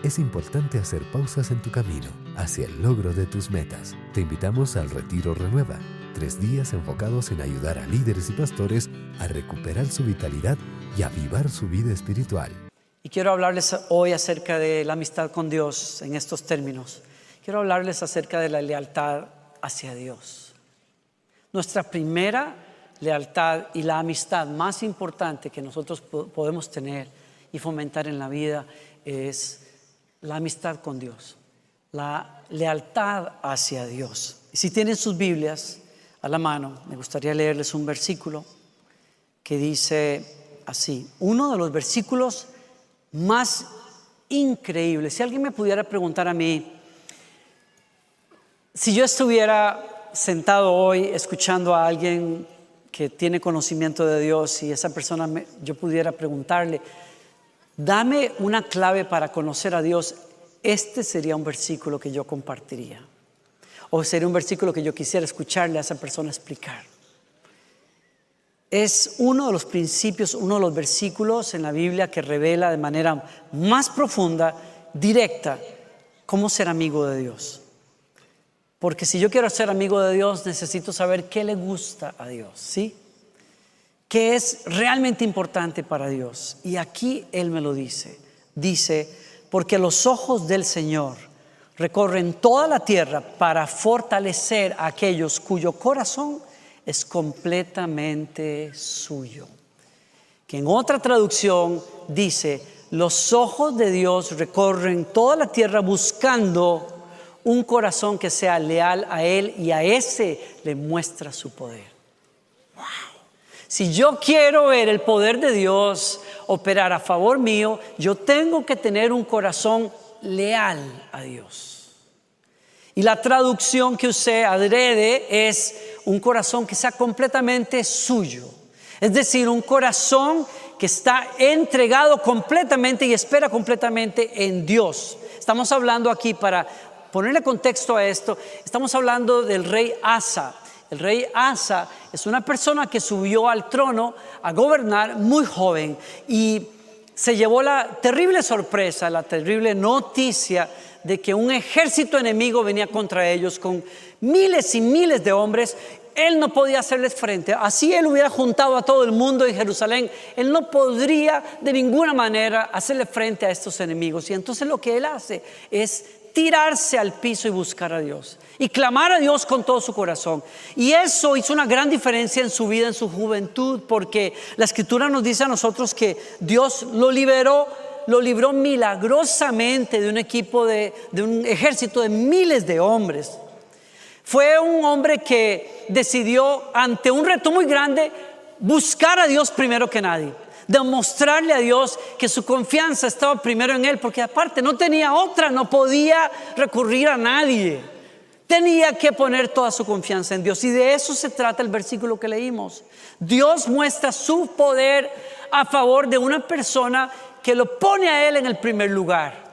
es importante hacer pausas en tu camino hacia el logro de tus metas. Te invitamos al Retiro Renueva, 3 días enfocados en ayudar a líderes y pastores a recuperar su vitalidad y avivar su vida espiritual. Y quiero hablarles hoy acerca de la amistad con Dios en estos términos. Quiero hablarles acerca de la lealtad hacia Dios. Nuestra primera lealtad y la amistad más importante que nosotros podemos tener y fomentar en la vida es la amistad con Dios, la lealtad hacia Dios. Y si tienen sus Biblias a la mano, me gustaría leerles un versículo que dice así, uno de los versículos más increíbles. Si alguien me pudiera preguntar a mí, si yo estuviera sentado hoy escuchando a alguien que tiene conocimiento de Dios y esa persona yo pudiera preguntarle, dame una clave para conocer a Dios, este sería un versículo que yo compartiría. O sería un versículo que yo quisiera escucharle a esa persona explicar. Es uno de los principios, uno de los versículos en la Biblia que revela de manera más profunda, directa, cómo ser amigo de Dios. Porque si yo quiero ser amigo de Dios, necesito saber qué le gusta a Dios, ¿sí? ¿Qué es realmente importante para Dios? Y aquí Él me lo dice. Dice, porque los ojos del Señor recorren toda la tierra para fortalecer a aquellos cuyo corazón es completamente suyo. Que en otra traducción dice, los ojos de Dios recorren toda la tierra buscando un corazón que sea leal a Él y a ese le muestra su poder. Wow. Si yo quiero ver el poder de Dios operar a favor mío, yo tengo que tener un corazón leal a Dios. Y la traducción que usé adrede es un corazón que sea completamente suyo. Es decir, un corazón que está entregado completamente y espera completamente en Dios. Estamos hablando aquí, para ponerle contexto a esto, estamos hablando del rey Asa. El rey Asa es una persona que subió al trono a gobernar muy joven y se llevó la terrible sorpresa, la terrible noticia de que un ejército enemigo venía contra ellos con miles y miles de hombres. Él no podía hacerles frente. Así él hubiera juntado a todo el mundo en Jerusalén, él no podría de ninguna manera hacerle frente a estos enemigos. Y entonces lo que él hace es tirarse al piso y buscar a Dios y clamar a Dios con todo su corazón. Y eso hizo una gran diferencia en su vida, en su juventud, porque la Escritura nos dice a nosotros que Dios lo libró milagrosamente de un equipo de un ejército de miles de hombres. Fue un hombre que decidió, ante un reto muy grande, buscar a Dios primero que nadie. Demostrarle a Dios que su confianza estaba primero en Él, porque aparte no tenía otra, no podía recurrir a nadie. Tenía que poner toda su confianza en Dios. Y de eso se trata el versículo que leímos. Dios muestra su poder a favor de una persona que lo pone a Él en el primer lugar,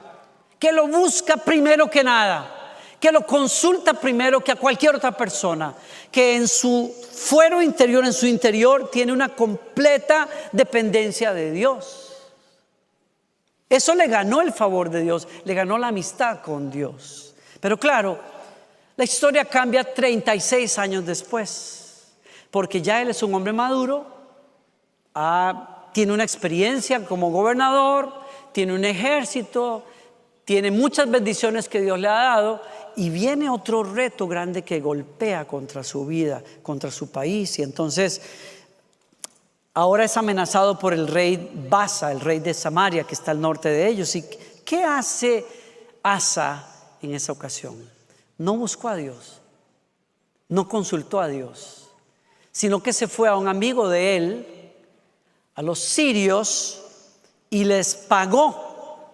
que lo busca primero que nada, que lo consulta primero que a cualquier otra persona, que en su fuero interior, en su interior, tiene una completa dependencia de Dios. Eso le ganó el favor de Dios, le ganó la amistad con Dios. Pero claro, la historia cambia 36 años después, porque ya él es un hombre maduro, tiene una experiencia como gobernador, tiene un ejército, tiene muchas bendiciones que Dios le ha dado, y viene otro reto grande que golpea contra su vida, contra su país. Y entonces ahora es amenazado por el rey Baasa, el rey de Samaria, que está al norte de ellos. ¿Y qué hace Asa en esa ocasión? No buscó a Dios, no consultó a Dios, sino que se fue a un amigo de él, a los sirios, y les pagó,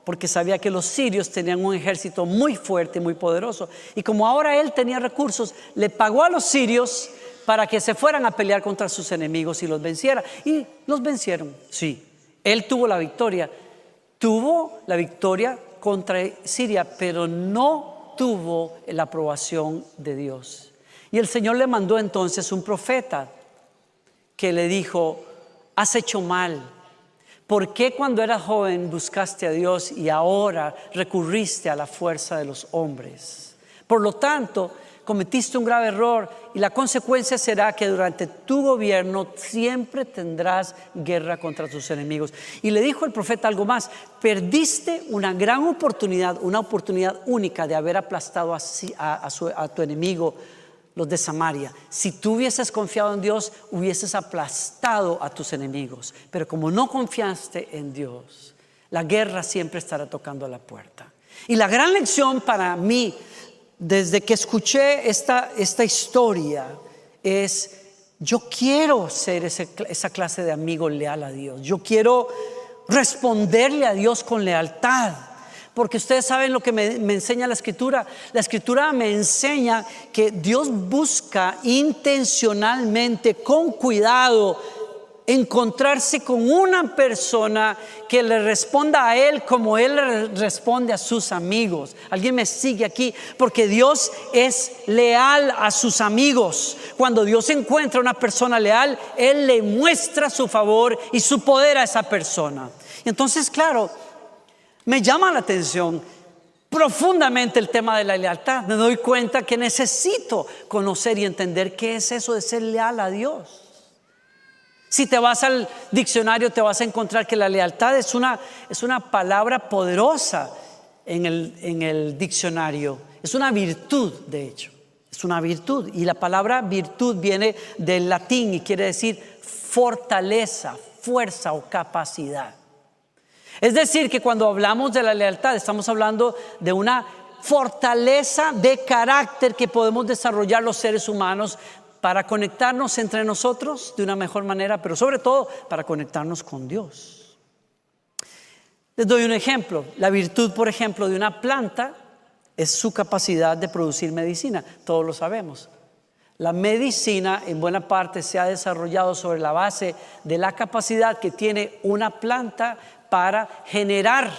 porque sabía que los sirios tenían un ejército muy fuerte, muy poderoso. Y como ahora él tenía recursos, le pagó a los sirios para que se fueran a pelear contra sus enemigos y los venciera. Y los vencieron, sí. Él tuvo la victoria contra Siria, pero no tuvo la aprobación de Dios. Y el Señor le mandó entonces un profeta que le dijo: has hecho mal, ¿Por qué cuando eras joven buscaste a Dios y ahora recurriste a la fuerza de los hombres? Por lo tanto, cometiste un grave error y la consecuencia será que durante tu gobierno siempre tendrás guerra contra tus enemigos. Y le dijo el profeta algo más: perdiste una gran oportunidad, una oportunidad única de haber aplastado a tu enemigo, los de Samaria. Si tú hubieses confiado en Dios, hubieses aplastado a tus enemigos. Pero como no confiaste en Dios, la guerra siempre estará tocando a la puerta. Y la gran lección para mí, desde que escuché esta historia, es: yo quiero ser esa clase de amigo leal a Dios. Yo quiero responderle a Dios con lealtad. Porque ustedes saben lo que me enseña la Escritura. La Escritura me enseña que Dios busca intencionalmente, con cuidado, encontrarse con una persona que le responda a Él como Él le responde a sus amigos. ¿Alguien me sigue aquí? Porque Dios es leal a sus amigos. Cuando Dios encuentra una persona leal, Él le muestra su favor y su poder a esa persona. Entonces, claro, me llama la atención profundamente el tema de la lealtad. Me doy cuenta que necesito conocer y entender qué es eso de ser leal a Dios. Si te vas al diccionario, te vas a encontrar que la lealtad es una palabra poderosa en el diccionario. Es una virtud, de hecho. Es una virtud. Y la palabra virtud viene del latín y quiere decir fortaleza, fuerza o capacidad. Es decir, que cuando hablamos de la lealtad, estamos hablando de una fortaleza de carácter que podemos desarrollar los seres humanos para conectarnos entre nosotros de una mejor manera, pero sobre todo para conectarnos con Dios. Les doy un ejemplo. La virtud, por ejemplo, de una planta es su capacidad de producir medicina. Todos lo sabemos. La medicina en buena parte se ha desarrollado sobre la base de la capacidad que tiene una planta para generar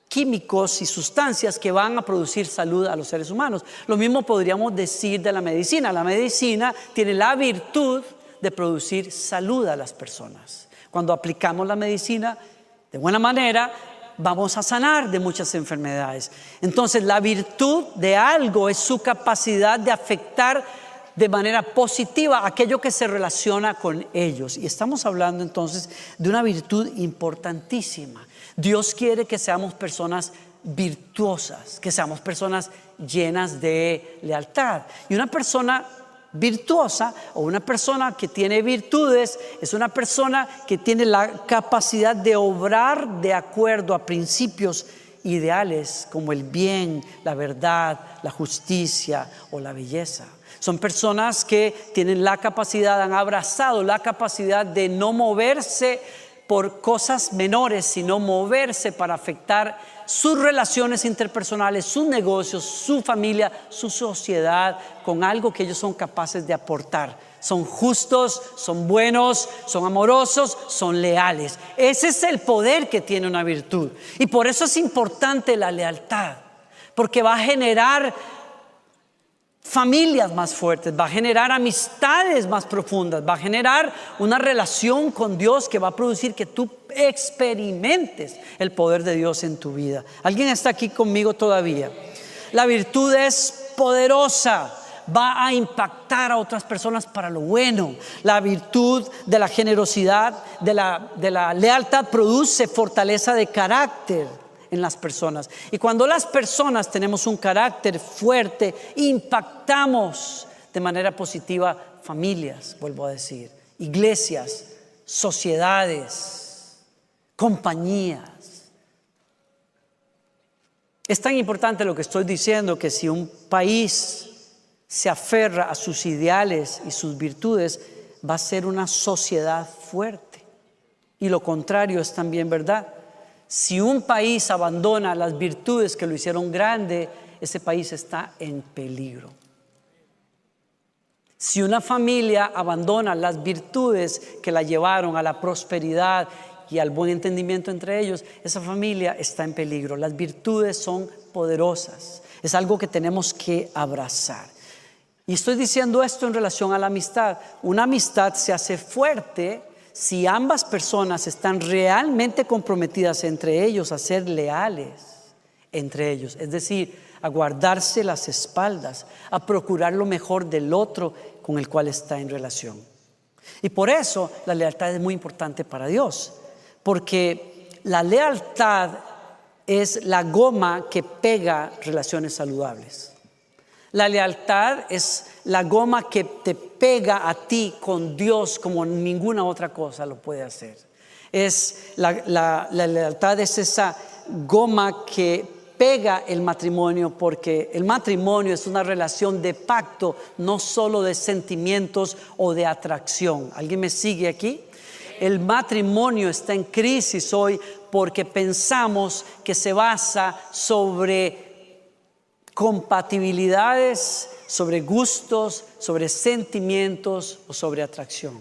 químicos y sustancias que van a producir salud a los seres humanos. Lo mismo podríamos decir de la medicina. La medicina tiene la virtud de producir salud a las personas. Cuando aplicamos la medicina de buena manera, vamos a sanar de muchas enfermedades. Entonces, la virtud de algo es su capacidad de afectar de manera positiva aquello que se relaciona con ellos. Y estamos hablando entonces de una virtud importantísima. Dios quiere que seamos personas virtuosas, que seamos personas llenas de lealtad. Y una persona virtuosa o una persona que tiene virtudes es una persona que tiene la capacidad de obrar de acuerdo a principios ideales como el bien, la verdad, la justicia o la belleza. Son personas que tienen la capacidad, han abrazado la capacidad de no moverse por cosas menores, sino moverse para afectar sus relaciones interpersonales, sus negocios, su familia, su sociedad, con algo que ellos son capaces de aportar. Son justos, son buenos, son amorosos, son leales. Ese es el poder que tiene una virtud. Y por eso es importante la lealtad, porque va a generar familias más fuertes, va a generar amistades más profundas, va a generar una relación con Dios que va a producir que tú experimentes el poder de Dios en tu vida. ¿Alguien está aquí conmigo todavía? La virtud es poderosa, va a impactar a otras personas para lo bueno. La virtud de la generosidad, de la lealtad produce fortaleza de carácter en las personas. Y cuando las personas tenemos un carácter fuerte, impactamos de manera positiva familias, vuelvo a decir, iglesias, sociedades, compañías. Es tan importante lo que estoy diciendo que si un país se aferra a sus ideales y sus virtudes, va a ser una sociedad fuerte. Y lo contrario es también verdad. Si un país abandona las virtudes que lo hicieron grande, ese país está en peligro. Si una familia abandona las virtudes que la llevaron a la prosperidad y al buen entendimiento entre ellos, esa familia está en peligro. Las virtudes son poderosas. Es algo que tenemos que abrazar. Y estoy diciendo esto en relación a la amistad. Una amistad se hace fuerte si ambas personas están realmente comprometidas entre ellos a ser leales entre ellos, es decir, a guardarse las espaldas, a procurar lo mejor del otro con el cual está en relación. Y por eso la lealtad es muy importante para Dios, porque la lealtad es la goma que pega relaciones saludables. La lealtad es la goma que te pega a ti con Dios como ninguna otra cosa lo puede hacer. La lealtad es esa goma que pega el matrimonio, porque el matrimonio es una relación de pacto, no solo de sentimientos o de atracción. ¿Alguien me sigue aquí? El matrimonio está en crisis hoy porque pensamos que se basa sobre compatibilidades, sobre gustos, sobre sentimientos o sobre atracción.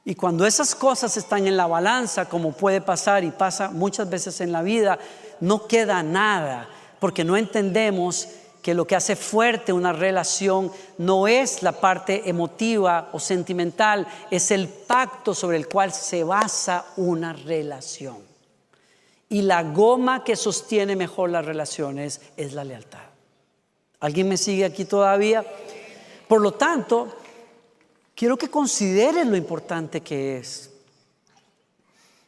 Y cuando esas cosas están en la balanza, como puede pasar y pasa muchas veces en la vida, no queda nada, porque no entendemos que lo que hace fuerte una relación no es la parte emotiva o sentimental, es el pacto sobre el cual se basa una relación. Y la goma que sostiene mejor las relaciones es la lealtad. ¿Alguien me sigue aquí todavía? Por lo tanto, quiero que consideren lo importante que es.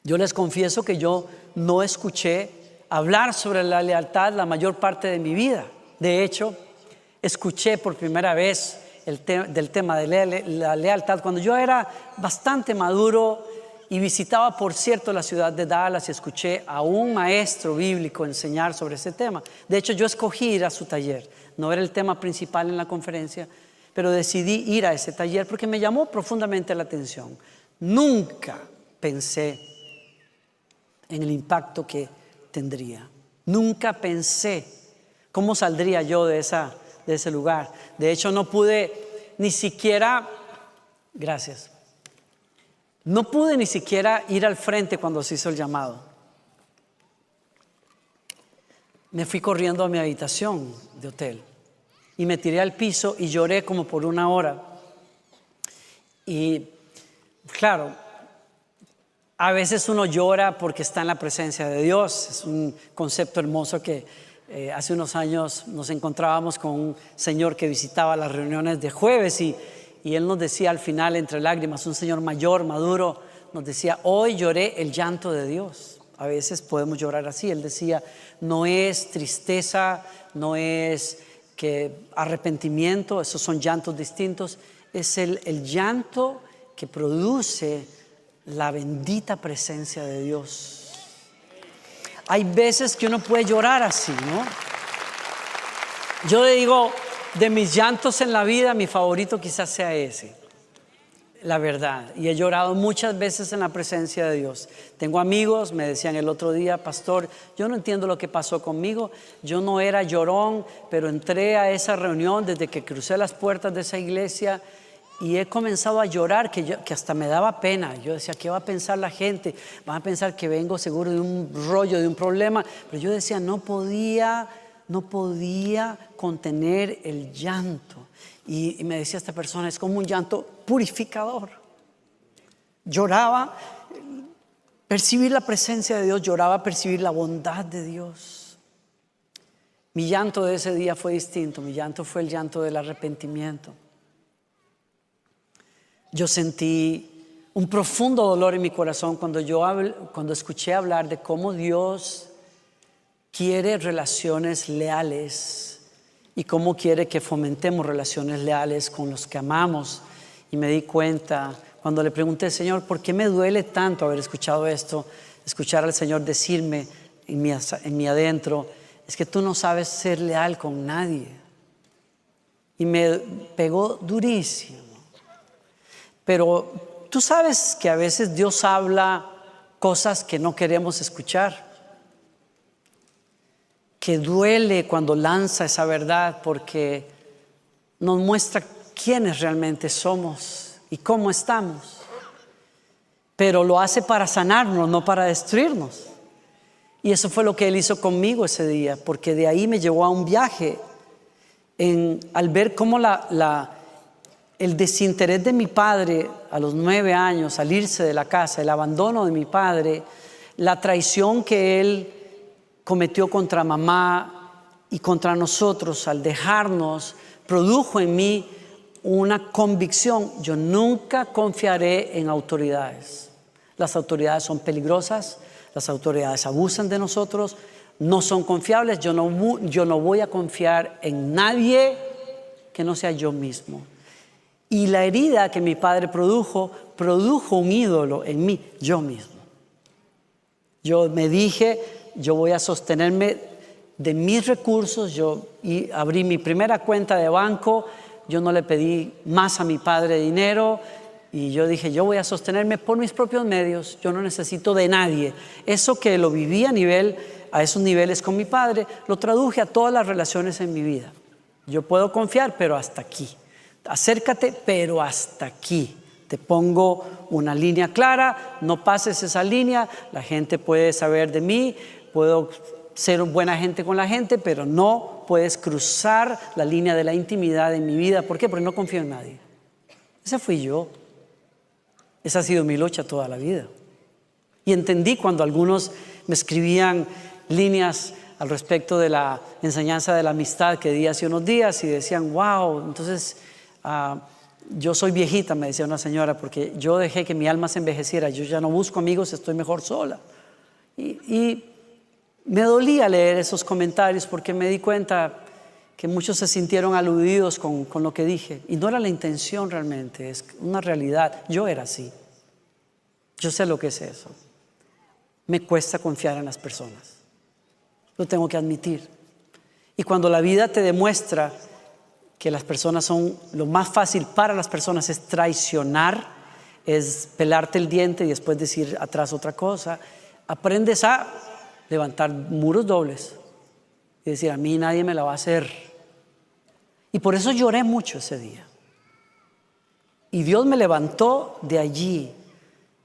Yo les confieso que yo no escuché hablar sobre la lealtad la mayor parte de mi vida. De hecho, escuché por primera vez del tema de la lealtad cuando yo era bastante maduro y visitaba, por cierto, la ciudad de Dallas y escuché a un maestro bíblico enseñar sobre ese tema. De hecho, yo escogí ir a su taller. No era el tema principal en la conferencia, pero decidí ir a ese taller porque me llamó profundamente la atención. Nunca pensé en el impacto que tendría. Nunca pensé cómo saldría yo de ese lugar. De hecho, no pude ni siquiera, gracias, no pude ni siquiera ir al frente cuando se hizo el llamado. Me fui corriendo a mi habitación de hotel y me tiré al piso y lloré como por 1 hora. Y claro, a veces uno llora porque está en la presencia de Dios. Es un concepto hermoso que hace unos años nos encontrábamos con un señor que visitaba las reuniones de jueves y él nos decía al final, entre lágrimas, un señor mayor, maduro, nos decía: hoy lloré el llanto de Dios. A veces podemos llorar así. Él decía: no es tristeza, no es arrepentimiento, esos son llantos distintos. Es el llanto que produce la bendita presencia de Dios. Hay veces que uno puede llorar así, ¿no? Yo le digo, de mis llantos en la vida, mi favorito quizás sea ese, la verdad. Y he llorado muchas veces en la presencia de Dios. Tengo amigos, me decían el otro día: pastor, yo no entiendo lo que pasó conmigo. Yo no era llorón, pero entré a esa reunión desde que crucé las puertas de esa iglesia y he comenzado a llorar que hasta me daba pena. Yo decía: ¿qué va a pensar la gente? Van a pensar que vengo seguro de un rollo, de un problema. Pero yo decía, no podía contener el llanto. Y me decía esta persona: es como un llanto purificador. Lloraba percibir la presencia de Dios, lloraba percibir la bondad de Dios. Mi llanto de ese día fue distinto. Mi llanto fue el llanto del arrepentimiento. Yo sentí un profundo dolor en mi corazón cuando escuché hablar de cómo Dios quiere relaciones leales y cómo quiere que fomentemos relaciones leales con los que amamos. Y me di cuenta cuando le pregunté: Señor, ¿por qué me duele tanto haber escuchado esto? Escuchar al Señor decirme en mi adentro: es que tú no sabes ser leal con nadie. Y me pegó durísimo. Pero tú sabes que a veces Dios habla cosas que no queremos escuchar, que duele cuando lanza esa verdad porque nos muestra quiénes realmente somos y cómo estamos. Pero lo hace para sanarnos, no para destruirnos. Y eso fue lo que Él hizo conmigo ese día, porque de ahí me llevó a un viaje al ver cómo la el desinterés de mi padre a los 9 años, salirse de la casa, el abandono de mi padre, la traición que él cometió contra mamá y contra nosotros al dejarnos, produjo en mí una convicción: yo nunca confiaré en autoridades. Las autoridades son peligrosas, las autoridades abusan de nosotros, no son confiables. Yo no voy a confiar en nadie que no sea yo mismo. Y la herida que mi padre produjo un ídolo en mí, yo mismo. Yo me dije, yo voy a sostenerme de mis recursos. Y abrí mi primera cuenta de banco. Yo no le pedí más a mi padre dinero. Y yo dije, yo voy a sostenerme por mis propios medios. Yo no necesito de nadie. Eso que lo viví a esos niveles con mi padre, lo traduje a todas las relaciones en mi vida. Yo puedo confiar, pero hasta aquí. Acércate, pero hasta aquí. Te pongo una línea clara, no pases esa línea. La gente puede saber de mí, puedo ser una buena gente con la gente, pero no puedes cruzar la línea de la intimidad en mi vida. ¿Por qué? Porque no confío en nadie. Ese fui yo. Esa ha sido mi lucha toda la vida. Y entendí cuando algunos me escribían líneas al respecto de la enseñanza de la amistad que di hace unos días y decían, wow, entonces yo soy viejita, me decía una señora, porque yo dejé que mi alma se envejeciera. Yo ya no busco amigos, estoy mejor sola. Y me dolía leer esos comentarios porque me di cuenta que muchos se sintieron aludidos con lo que dije. Y no era la intención realmente, es una realidad. Yo era así. Yo sé lo que es eso. Me cuesta confiar en las personas. Lo tengo que admitir. Y cuando la vida te demuestra que las personas son, lo más fácil para las personas es traicionar, es pelarte el diente y después decir atrás otra cosa, aprendes a levantar muros dobles y decir, a mí nadie me la va a hacer. Y por eso lloré mucho ese día. Y Dios me levantó de allí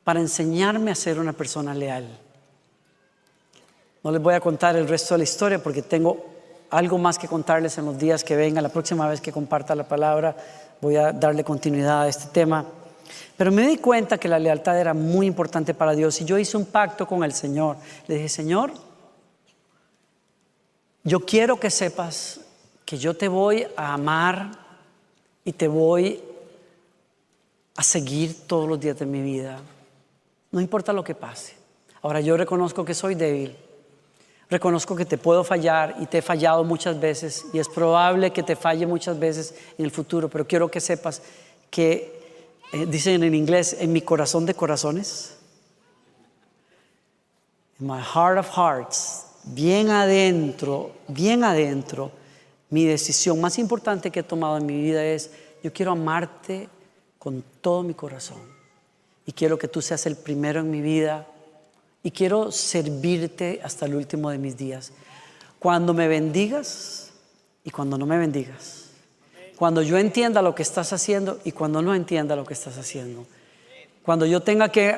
para enseñarme a ser una persona leal. No les voy a contar el resto de la historia porque tengo algo más que contarles en los días que vengan. La próxima vez que comparta la palabra voy a darle continuidad a este tema. Pero me di cuenta que la lealtad era muy importante para Dios y yo hice un pacto con el Señor. Le dije, Señor, yo quiero que sepas que yo te voy a amar y te voy a seguir todos los días de mi vida. No importa lo que pase. Ahora, yo reconozco que soy débil. Reconozco que te puedo fallar y te he fallado muchas veces y es probable que te falle muchas veces en el futuro, pero quiero que sepas que, dicen en inglés, en mi corazón de corazones, in my heart of hearts, bien adentro, mi decisión más importante que he tomado en mi vida es, yo quiero amarte con todo mi corazón y quiero que tú seas el primero en mi vida. Y quiero servirte hasta el último de mis días. Cuando me bendigas y cuando no me bendigas. Cuando yo entienda lo que estás haciendo y cuando no entienda lo que estás haciendo. Cuando yo tenga que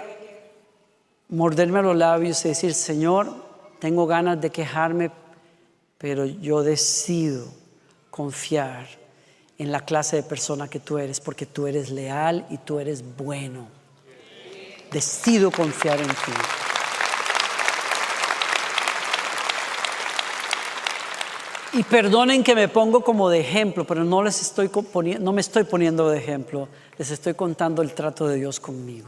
morderme los labios y decir, Señor, tengo ganas de quejarme, pero yo decido confiar en la clase de persona que tú eres, porque tú eres leal y tú eres bueno. Decido confiar en ti. Y perdonen que me pongo como de ejemplo, pero no me estoy poniendo de ejemplo, les estoy contando el trato de Dios conmigo.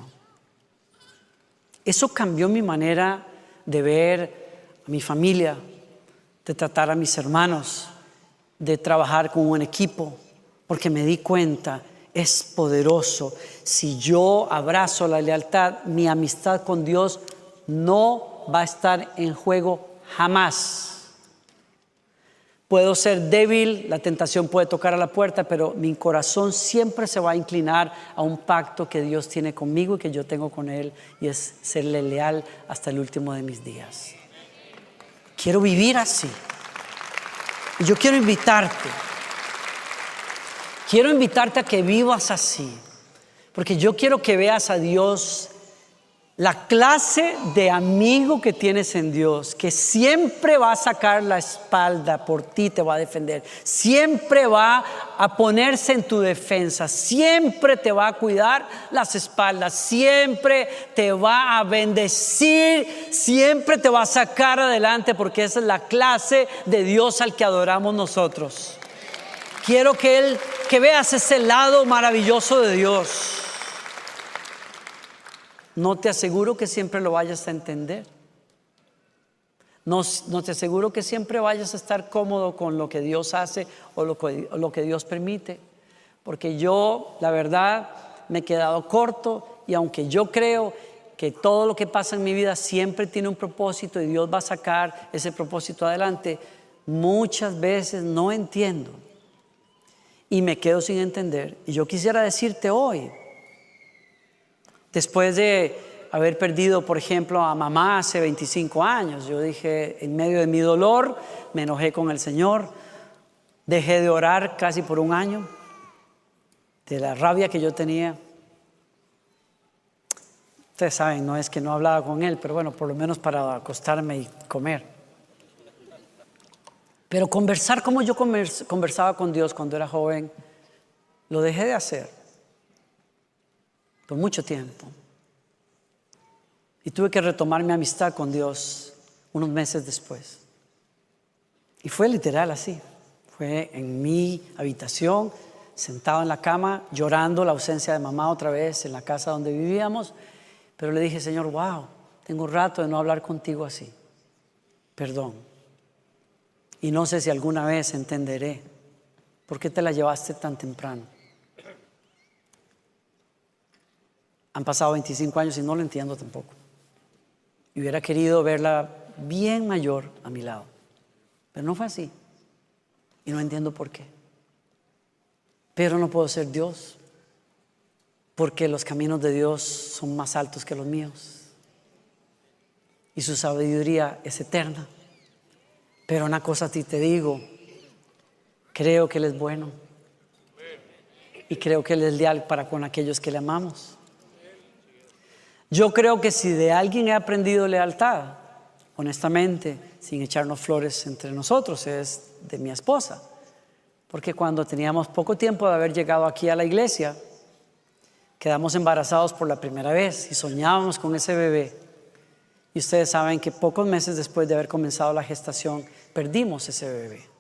Eso cambió mi manera de ver a mi familia, de tratar a mis hermanos, de trabajar con un equipo, porque me di cuenta, es poderoso. Si yo abrazo la lealtad, mi amistad con Dios no va a estar en juego jamás. Puedo ser débil, la tentación puede tocar a la puerta, pero mi corazón siempre se va a inclinar a un pacto que Dios tiene conmigo y que yo tengo con Él, y es serle leal hasta el último de mis días. Quiero vivir así. Y yo quiero invitarte a que vivas así, porque yo quiero que veas a Dios La clase de amigo que tienes en Dios, que siempre va a sacar la espalda por ti, te va a defender, siempre va a ponerse en tu defensa, siempre te va a cuidar las espaldas, siempre te va a bendecir, siempre te va a sacar adelante, porque esa es la clase de Dios al que adoramos nosotros. Quiero que veas ese lado maravilloso de Dios. No te aseguro que siempre lo vayas a entender. No te aseguro que siempre vayas a estar cómodo con lo que Dios hace o lo que Dios permite. Porque yo, la verdad, me he quedado corto, y aunque yo creo que todo lo que pasa en mi vida siempre tiene un propósito y Dios va a sacar ese propósito adelante, muchas veces no entiendo y me quedo sin entender. Y yo quisiera decirte hoy, después de haber perdido, por ejemplo, a mamá hace 25 años, yo dije, en medio de mi dolor, me enojé con el Señor, dejé de orar casi por un año, de la rabia que yo tenía. Ustedes saben, no es que no hablaba con Él, pero bueno, por lo menos para acostarme y comer. Pero conversar como yo conversaba con Dios cuando era joven, lo dejé de hacer por mucho tiempo. Y tuve que retomar mi amistad con Dios unos meses después. Y fue literal así. Fue en mi habitación, sentado en la cama, llorando la ausencia de mamá otra vez en la casa donde vivíamos. Pero le dije, Señor, wow, tengo un rato de no hablar contigo así. Perdón. Y no sé si alguna vez entenderé por qué te la llevaste tan temprano. Han pasado 25 años y no lo entiendo tampoco. Y hubiera querido verla bien mayor a mi lado. Pero no fue así. Y no entiendo por qué. Pero no puedo ser Dios, porque los caminos de Dios son más altos que los míos. Y su sabiduría es eterna. Pero una cosa a ti te digo, creo que Él es bueno. Y creo que Él es leal para con aquellos que le amamos. Yo creo que si de alguien he aprendido lealtad, honestamente, sin echarnos flores entre nosotros, es de mi esposa. Porque cuando teníamos poco tiempo de haber llegado aquí a la iglesia, quedamos embarazados por la primera vez y soñábamos con ese bebé. Y ustedes saben que pocos meses después de haber comenzado la gestación, perdimos ese bebé.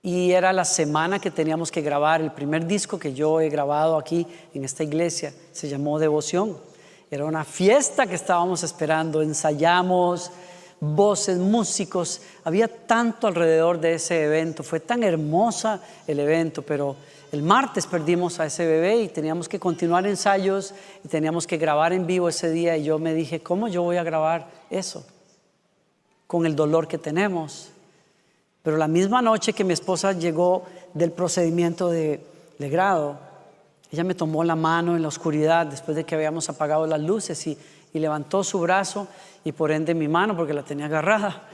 Y era la semana que teníamos que grabar el primer disco que yo he grabado aquí en esta iglesia. Se llamó Devoción. Era una fiesta que estábamos esperando. Ensayamos, voces, músicos. Había tanto alrededor de ese evento. Fue tan hermosa el evento, pero el martes perdimos a ese bebé y teníamos que continuar ensayos y teníamos que grabar en vivo ese día. Y yo me dije, ¿cómo yo voy a grabar eso? Con el dolor que tenemos. Pero la misma noche que mi esposa llegó del procedimiento de grado, ella me tomó la mano en la oscuridad después de que habíamos apagado las luces y levantó su brazo y por ende mi mano porque la tenía agarrada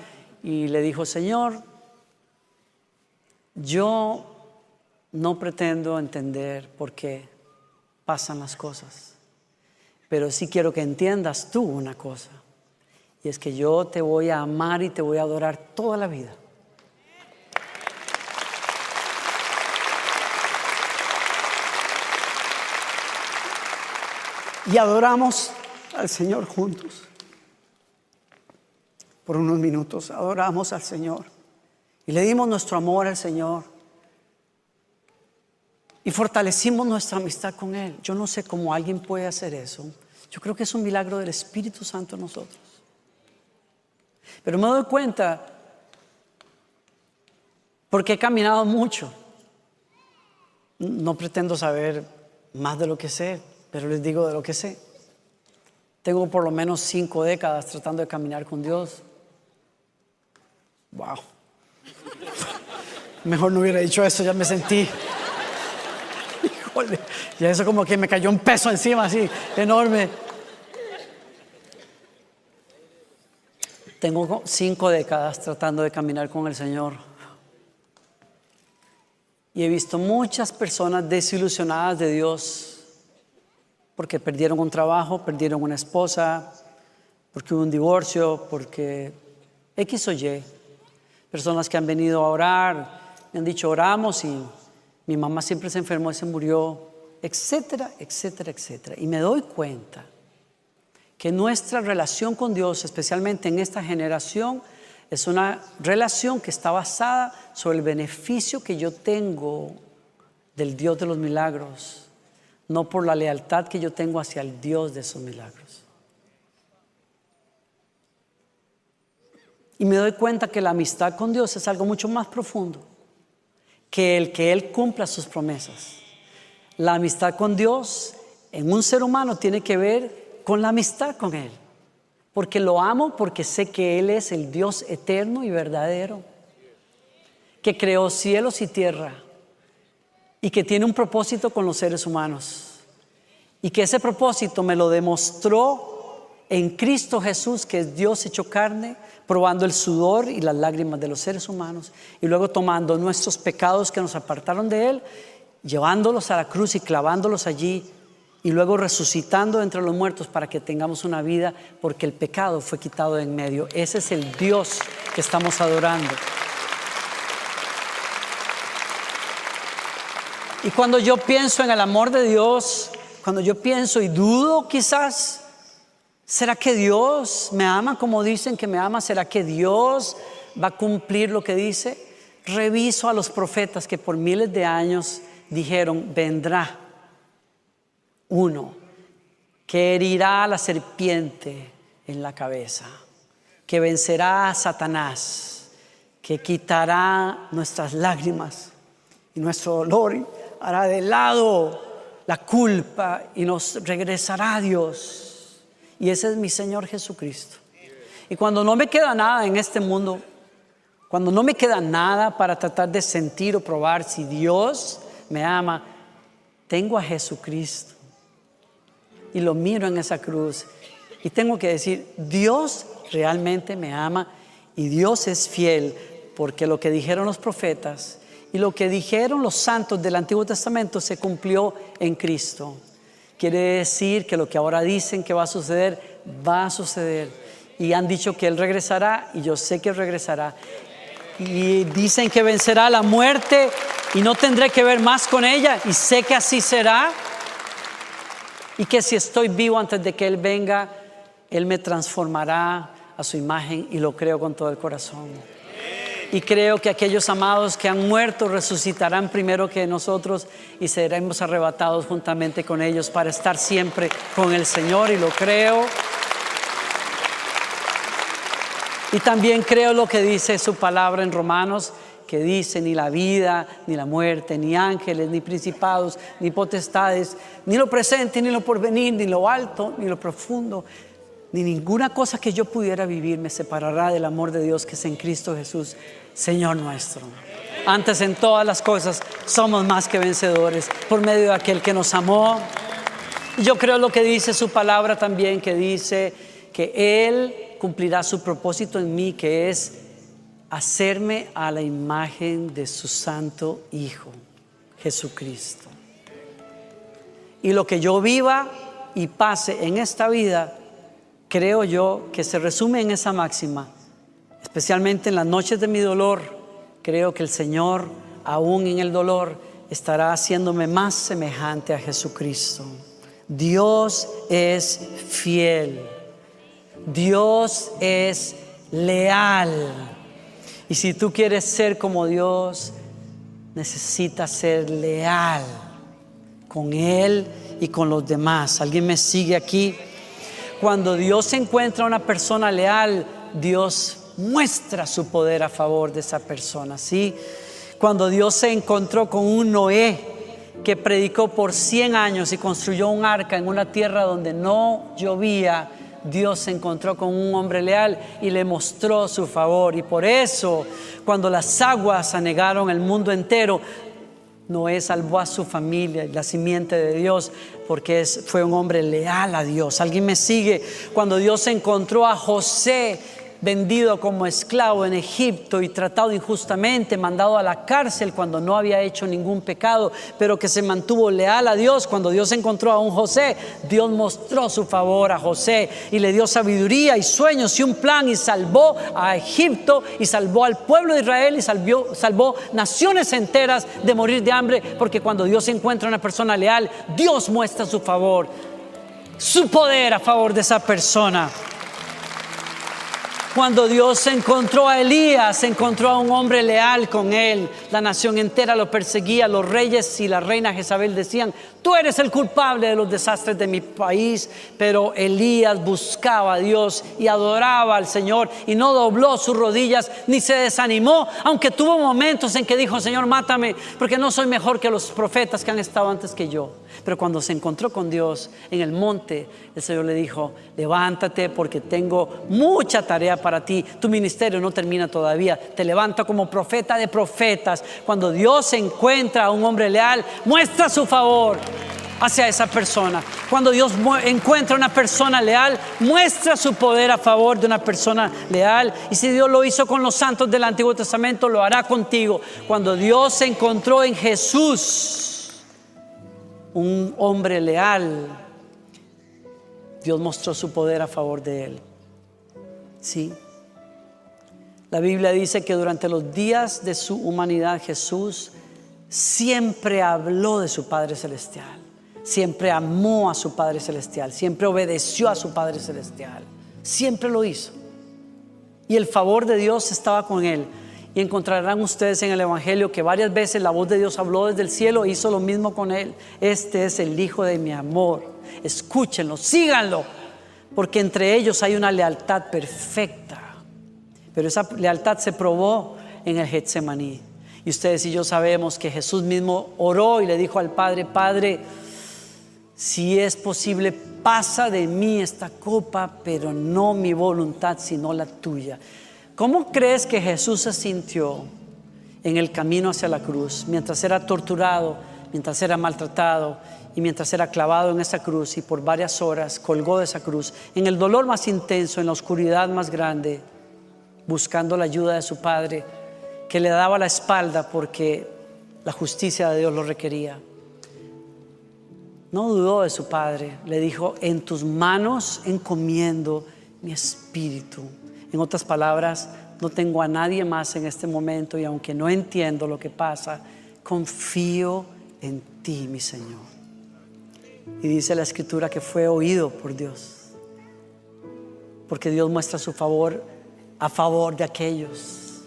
y le dijo, Señor, yo no pretendo entender por qué pasan las cosas, pero sí quiero que entiendas tú una cosa, y es que yo te voy a amar y te voy a adorar toda la vida. Y adoramos al Señor juntos. Por unos minutos adoramos al Señor. Y le dimos nuestro amor al Señor. Y fortalecimos nuestra amistad con Él. Yo no sé cómo alguien puede hacer eso. Yo creo que es un milagro del Espíritu Santo en nosotros. Pero me doy cuenta, porque he caminado mucho. No pretendo saber más de lo que sé, pero les digo de lo que sé. Tengo por lo menos 5 décadas tratando de caminar con Dios. Wow. Mejor no hubiera dicho eso, ya me sentí. Híjole, ya eso como que me cayó un peso encima así, enorme. Tengo 5 décadas tratando de caminar con el Señor. Y he visto muchas personas desilusionadas de Dios porque perdieron un trabajo, perdieron una esposa, porque hubo un divorcio, porque X o Y. Personas que han venido a orar, me han dicho oramos y mi mamá siempre se enfermó y se murió, etcétera, etcétera, etcétera. Y me doy cuenta que nuestra relación con Dios, especialmente en esta generación, es una relación que está basada sobre el beneficio que yo tengo del Dios de los milagros, no por la lealtad que yo tengo hacia el Dios de esos milagros. Y me doy cuenta que la amistad con Dios es algo mucho más profundo que el que Él cumpla sus promesas. La amistad con Dios en un ser humano tiene que ver con la amistad con Él. Porque lo amo, porque sé que Él es el Dios eterno y verdadero, que creó cielos y tierra y que tiene un propósito con los seres humanos. Y que ese propósito me lo demostró en Cristo Jesús, que es Dios hecho carne, probando el sudor y las lágrimas de los seres humanos y luego tomando nuestros pecados que nos apartaron de Él, llevándolos a la cruz y clavándolos allí y luego resucitando entre los muertos para que tengamos una vida, porque el pecado fue quitado de en medio. Ese es el Dios que estamos adorando. Y cuando yo pienso en el amor de Dios, cuando yo pienso y dudo quizás, ¿será que Dios me ama como dicen que me ama? ¿Será que Dios va a cumplir lo que dice? Reviso a los profetas que por miles de años dijeron, vendrá uno que herirá a la serpiente en la cabeza, que vencerá a Satanás, que quitará nuestras lágrimas y nuestro dolor y hará de lado la culpa y nos regresará a Dios. Y ese es mi Señor Jesucristo. Y cuando no me queda nada en este mundo, cuando no me queda nada para tratar de sentir o probar si Dios me ama, tengo a Jesucristo y lo miro en esa cruz y tengo que decir, Dios realmente me ama y Dios es fiel, porque lo que dijeron los profetas y lo que dijeron los santos del Antiguo Testamento se cumplió en Cristo. Quiere decir que lo que ahora dicen que va a suceder, va a suceder. Y han dicho que Él regresará y yo sé que Él regresará. Y dicen que vencerá la muerte y no tendré que ver más con ella, y sé que así será. Y que si estoy vivo antes de que Él venga, Él me transformará a su imagen, y lo creo con todo el corazón. Y creo que aquellos amados que han muerto resucitarán primero que nosotros y seremos arrebatados juntamente con ellos para estar siempre con el Señor, y lo creo. Y también creo lo que dice su palabra en Romanos, que dice: ni la vida, ni la muerte, ni ángeles, ni principados, ni potestades, ni lo presente, ni lo porvenir, ni lo alto, ni lo profundo, ni ninguna cosa que yo pudiera vivir me separará del amor de Dios que es en Cristo Jesús, Señor nuestro. Antes, en todas las cosas somos más que vencedores por medio de aquel que nos amó. Y yo creo lo que dice su palabra también, que dice que Él cumplirá su propósito en mí, que es hacerme a la imagen de su santo Hijo, Jesucristo. Y lo que yo viva y pase en esta vida, creo yo que se resume en esa máxima. Especialmente en las noches de mi dolor, creo que el Señor, aún en el dolor, estará haciéndome más semejante a Jesucristo. Dios es fiel. Dios es leal. Y si tú quieres ser como Dios, necesitas ser leal con Él y con los demás. ¿Alguien me sigue aquí? Cuando Dios encuentra a una persona leal, Dios muestra su poder a favor de esa persona, ¿sí? Cuando Dios se encontró con un Noé que predicó por 100 años y construyó un arca en una tierra donde no llovía, Dios se encontró con un hombre leal y le mostró su favor. Y por eso, cuando las aguas anegaron el mundo entero, Noé salvó a su familia y la simiente de Dios, porque fue un hombre leal a Dios. ¿Alguien me sigue? Cuando Dios encontró a José vendido como esclavo en Egipto y tratado injustamente, mandado a la cárcel cuando no había hecho ningún pecado, pero que se mantuvo leal a Dios. Cuando Dios encontró a un José, Dios mostró su favor a José y le dio sabiduría y sueños y un plan, y salvó a Egipto y salvó al pueblo de Israel y salvó naciones enteras de morir de hambre, porque cuando Dios encuentra a una persona leal, Dios muestra su favor, su poder a favor de esa persona. Cuando Dios encontró a Elías, encontró a un hombre leal con él. La nación entera lo perseguía. Los reyes y la reina Jezabel decían: tú eres el culpable de los desastres de mi país. Pero Elías buscaba a Dios y adoraba al Señor, y no dobló sus rodillas ni se desanimó, aunque tuvo momentos en que dijo: Señor, mátame, porque no soy mejor que los profetas que han estado antes que yo. Pero cuando se encontró con Dios en el monte, el Señor le dijo: levántate, porque tengo mucha tarea para ti. Tu ministerio no termina todavía. Te levanto como profeta de profetas. Cuando Dios encuentra a un hombre leal, muestra su favor hacia esa persona. Cuando Dios encuentra una persona leal, muestra su poder a favor de una persona leal. Y si Dios lo hizo con los santos del Antiguo Testamento, lo hará contigo. Cuando Dios se encontró en Jesús un hombre leal, Dios mostró su poder a favor de él. Sí. La Biblia dice que durante los días de su humanidad, Jesús siempre habló de su Padre Celestial, siempre amó a su Padre Celestial, siempre obedeció a su Padre Celestial, siempre lo hizo. Y el favor de Dios estaba con él. Y encontrarán ustedes en el Evangelio que varias veces la voz de Dios habló desde el cielo e hizo lo mismo con él. Este es el Hijo de mi amor. Escúchenlo, síganlo, porque entre ellos hay una lealtad perfecta. Pero esa lealtad se probó en el Getsemaní. Y ustedes y yo sabemos que Jesús mismo oró y le dijo al Padre: Padre, si es posible, pasa de mí esta copa, pero no mi voluntad sino la tuya. ¿Cómo crees que Jesús se sintió en el camino hacia la cruz, mientras era torturado, mientras era maltratado y mientras era clavado en esa cruz y por varias horas colgó de esa cruz, en el dolor más intenso, en la oscuridad más grande, buscando la ayuda de su Padre, que le daba la espalda porque la justicia de Dios lo requería? No dudó de su Padre, le dijo: en tus manos encomiendo mi espíritu. En otras palabras, no tengo a nadie más en este momento, y aunque no entiendo lo que pasa, confío en ti, mi Señor. Y dice la Escritura que fue oído por Dios, porque Dios muestra su favor a favor de aquellos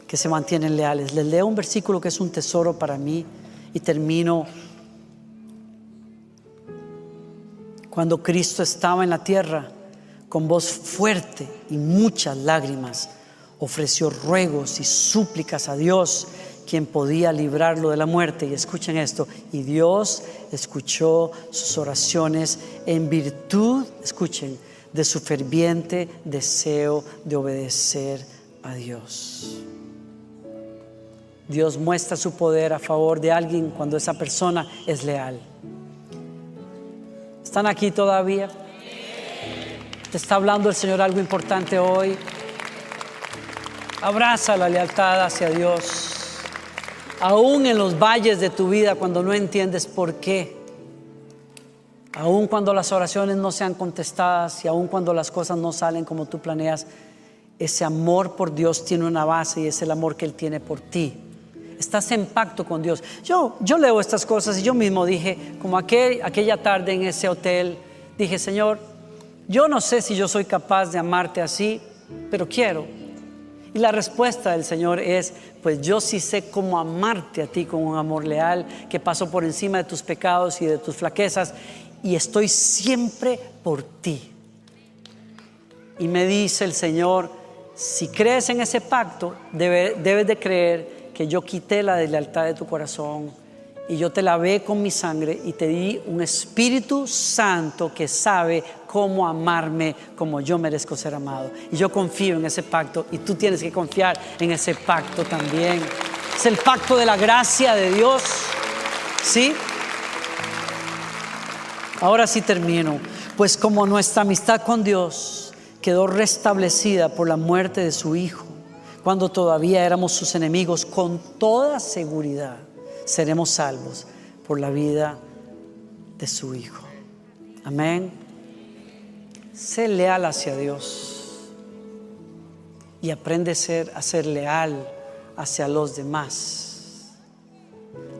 que se mantienen leales. Les leo un versículo que es un tesoro para mí y termino. Cuando Cristo estaba en la tierra, con voz fuerte y muchas lágrimas, ofreció ruegos y súplicas a Dios, quien podía librarlo de la muerte. Y escuchen esto: y Dios escuchó sus oraciones en virtud, escuchen, de su ferviente deseo de obedecer a Dios. Dios muestra su poder a favor de alguien cuando esa persona es leal. ¿Están aquí todavía? ¿Te está hablando el Señor algo importante hoy? Abraza la lealtad hacia Dios, aún en los valles de tu vida, cuando no entiendes por qué, aún cuando las oraciones no sean contestadas y aún cuando las cosas no salen como tú planeas. Ese amor por Dios tiene una base, y es el amor que Él tiene por ti. Estás en pacto con Dios. Yo leo estas cosas y yo mismo dije, como aquella tarde en ese hotel, dije: Señor, yo no sé si yo soy capaz de amarte así, pero quiero. Y la respuesta del Señor es: pues yo sí sé cómo amarte a ti con un amor leal, que pasó por encima de tus pecados y de tus flaquezas, y estoy siempre por ti. Y me dice el Señor: si crees en ese pacto, debes de creer que yo quité la deslealtad de tu corazón y yo te lavé con mi sangre y te di un Espíritu Santo que sabe cómo amarme como yo merezco ser amado. Y yo confío en ese pacto, y tú tienes que confiar en ese pacto también. Es el pacto de la gracia de Dios, ¿sí? Ahora sí termino. Pues como nuestra amistad con Dios quedó restablecida por la muerte de su Hijo, cuando todavía éramos sus enemigos, con toda seguridad seremos salvos por la vida de su Hijo. Amén. Sé leal hacia Dios y aprende a ser leal hacia los demás.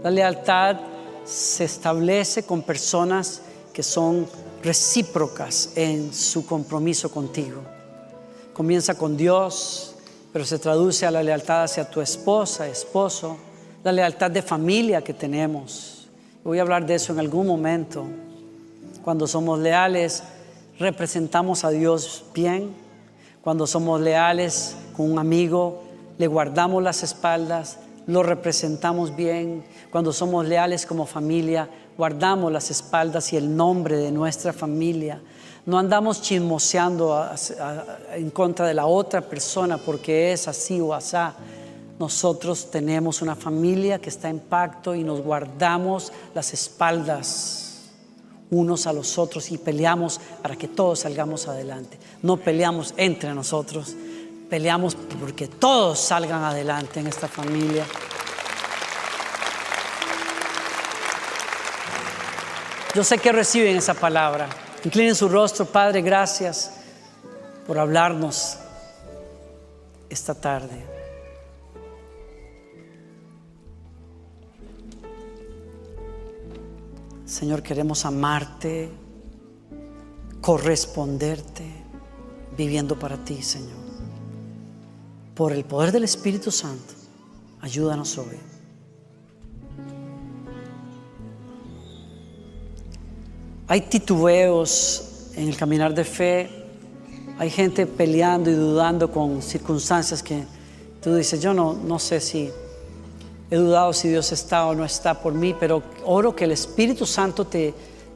La lealtad se establece con personas que son recíprocas en su compromiso contigo. Comienza con Dios, pero se traduce a la lealtad hacia tu esposa, esposo, la lealtad de familia que tenemos. Voy a hablar de eso en algún momento. Cuando somos leales, representamos a Dios bien. Cuando somos leales con un amigo, le guardamos las espaldas, lo representamos bien. Cuando somos leales como familia, guardamos las espaldas y el nombre de nuestra familia. No andamos chismoseando en contra de la otra persona porque es así o asá. Nosotros tenemos una familia que está en pacto y nos guardamos las espaldas unos a los otros y peleamos para que todos salgamos adelante. No peleamos entre nosotros, peleamos porque todos salgan adelante en esta familia. Yo sé que reciben esa palabra. Inclinen su rostro. Padre, gracias por hablarnos esta tarde. Señor, queremos amarte, corresponderte, viviendo para ti, Señor. Por el poder del Espíritu Santo, ayúdanos hoy. Hay titubeos en el caminar de fe. Hay gente peleando y dudando con circunstancias que tú dices, yo no sé si he dudado si Dios está o no está por mí, pero oro que el Espíritu Santo te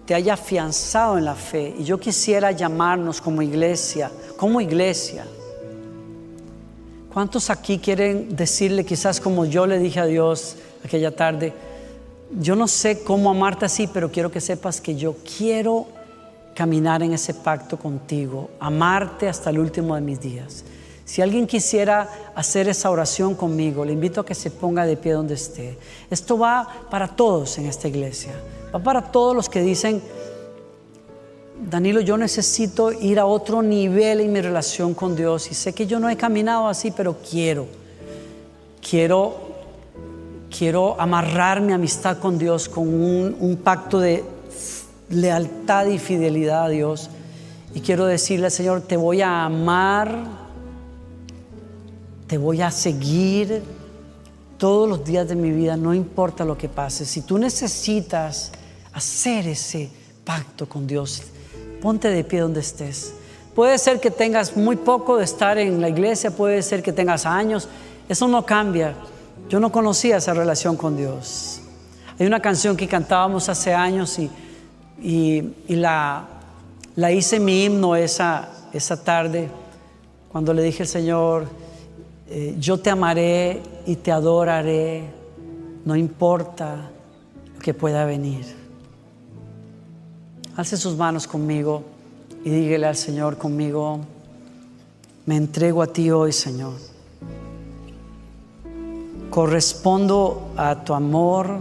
haya afianzado en la fe. Y yo quisiera llamarnos como iglesia. ¿Cuántos aquí quieren decirle, quizás como yo le dije a Dios aquella tarde, yo no sé cómo amarte así, pero quiero que sepas que yo quiero caminar en ese pacto contigo, amarte hasta el último de mis días? Si alguien quisiera hacer esa oración conmigo, le invito a que se ponga de pie donde esté. Esto va para todos en esta iglesia. Va para todos los que dicen, Danilo, yo necesito ir a otro nivel en mi relación con Dios. Y sé que yo no he caminado así, pero quiero amarrar mi amistad con Dios con un pacto de lealtad y fidelidad a Dios. Y quiero decirle, Señor, te voy a amar, te voy a seguir todos los días de mi vida, no importa lo que pase. Si tú necesitas hacer ese pacto con Dios, ponte de pie donde estés. Puede ser que tengas muy poco de estar en la iglesia, puede ser que tengas años, eso no cambia. Yo no conocía esa relación con Dios. Hay una canción que cantábamos hace años y la hice mi himno esa tarde, cuando le dije al Señor, yo te amaré y te adoraré, no importa lo que pueda venir. Alce sus manos conmigo y dígale al Señor conmigo, me entrego a ti hoy, Señor. Correspondo a tu amor,